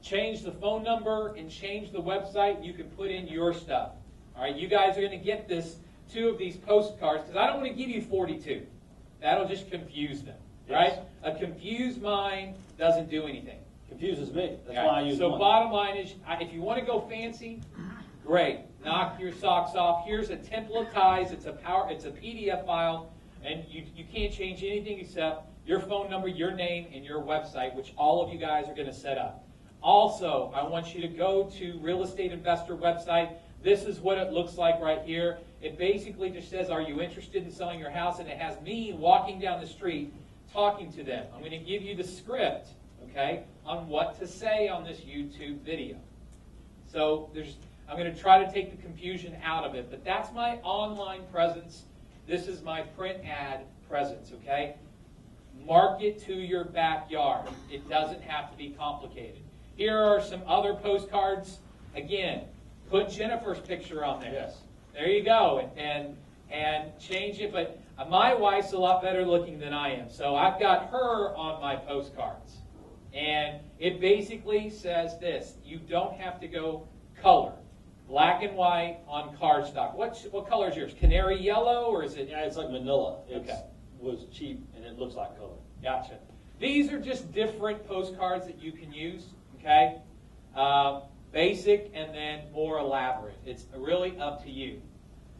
change the phone number and change the website. You can put in your stuff. All right, you guys are going to get 2 of these postcards because I don't want to give you 42. That'll just confuse them. Right? Yes. A confused mind doesn't do anything. Confuses me. That's Okay. why I use So one. bottom line is, if you want to go fancy, great. Knock your socks off. Here's a templatized. It's a PDF file, and you can't change anything except your phone number, your name, and your website, which all of you guys are going to set up. Also, I want you to go to Real Estate Investor website. This is what it looks like right here. It basically just says, "Are you interested in selling your house?" And it has me walking down the street talking to them. I'm going to give you the script, okay, on what to say on this YouTube video. So I'm going to try to take the confusion out of it, but that's my online presence. This is my print ad presence, okay? Market to your backyard. It doesn't have to be complicated. Here are some other postcards. Again, put Jennifer's picture on there. Yes. There you go, and change it, but my wife's a lot better looking than I am, so I've got her on my postcards. And it basically says this: you don't have to go color. Black and white on cardstock. What color is yours? Canary yellow, or is it? Yeah, it's like manila. It Okay. was cheap, and it looks like color. Gotcha. These are just different postcards that you can use, okay? Basic and then more elaborate. It's really up to you.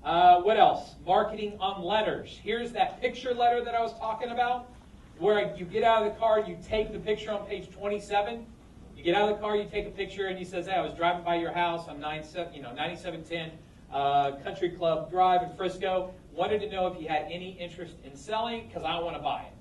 What else? Marketing on letters. Here's that picture letter that I was talking about, where you get out of the car, you take the picture on page 27. You get out of the car, you take a picture, and he says, "Hey, I was driving by your house on 9710 Country Club Drive in Frisco. Wanted to know if you had any interest in selling because I want to buy it."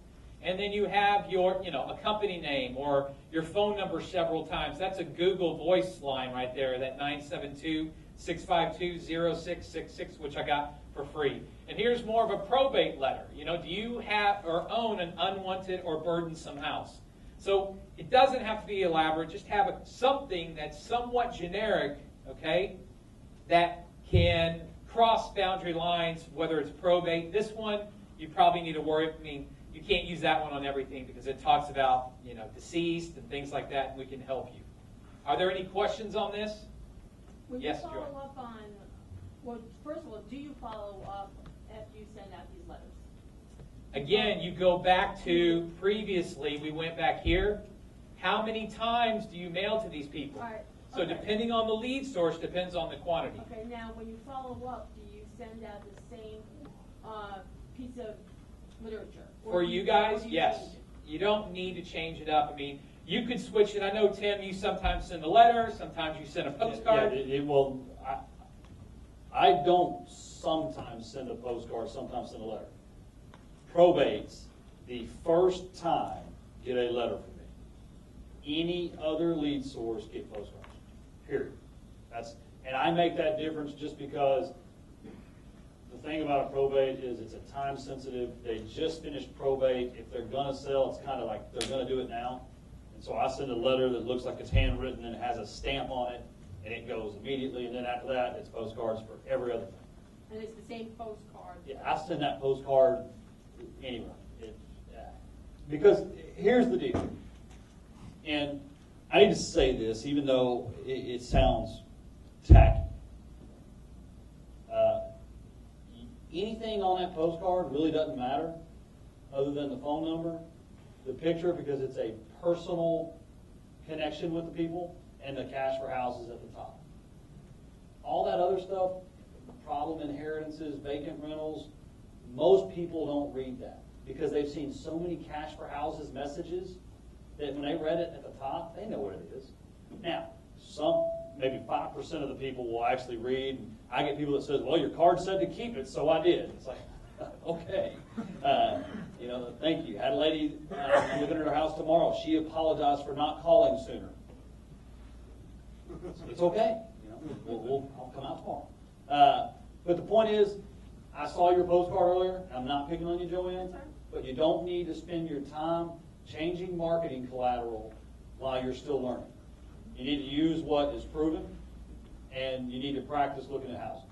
And then you have your, a company name or your phone number several times. That's a Google Voice line right there, that 972-652-0666, which I got for free. And here's more of a probate letter. Do you have or own an unwanted or burdensome house? So it doesn't have to be elaborate. Just have something that's somewhat generic, okay, that can cross boundary lines, whether it's probate. This one, you probably need to worry. You can't use that one on everything because it talks about, deceased and things like that, and we can help you. Are there any questions on this? Will Yes, you Joy. follow up on, well, first of all, do you follow up after you send out these letters? Again, you go back to previously, we went back here. How many times do you mail to these people? All right. So Okay. depending on the lead source, depends on the quantity. Okay, now when you follow up, do you send out the same piece of literature? Or For do you or guys, do you yes. change it? You don't need to change it up. You could switch it. I know, Tim, you sometimes send a letter, sometimes you send a postcard. Yeah, it will. I don't sometimes send a postcard, sometimes send a letter. Probates, the first time, get a letter from me. Any other lead source, get postcards. Period. And I make that difference just because the thing about a probate is it's a time sensitive. They just finished probate. If they're going to sell, it's kind of like they're going to do it now. And so I send a letter that looks like it's handwritten and it has a stamp on it, and it goes immediately. And then after that, it's postcards for every other thing. And it's the same postcard? Yeah, I send that postcard anywhere. Because here's the deal. And I need to say this, even though it sounds tacky. Anything on that postcard really doesn't matter other than the phone number, the picture, because it's a personal connection with the people, and the cash for houses at the top. All that other stuff, problem inheritances, vacant rentals, most people don't read that because they've seen so many cash for houses messages that when they read it at the top, they know what it is. Now, maybe 5% of the people will actually read. I get people that says, well, your card said to keep it, so I did. It's like, okay. Thank you. Had a lady living in her house tomorrow. She apologized for not calling sooner. It's okay. I'll come out tomorrow. But the point is, I saw your postcard earlier. I'm not picking on you, Joanne, but you don't need to spend your time changing marketing collateral while you're still learning. You need to use what is proven, and you need to practice looking at houses.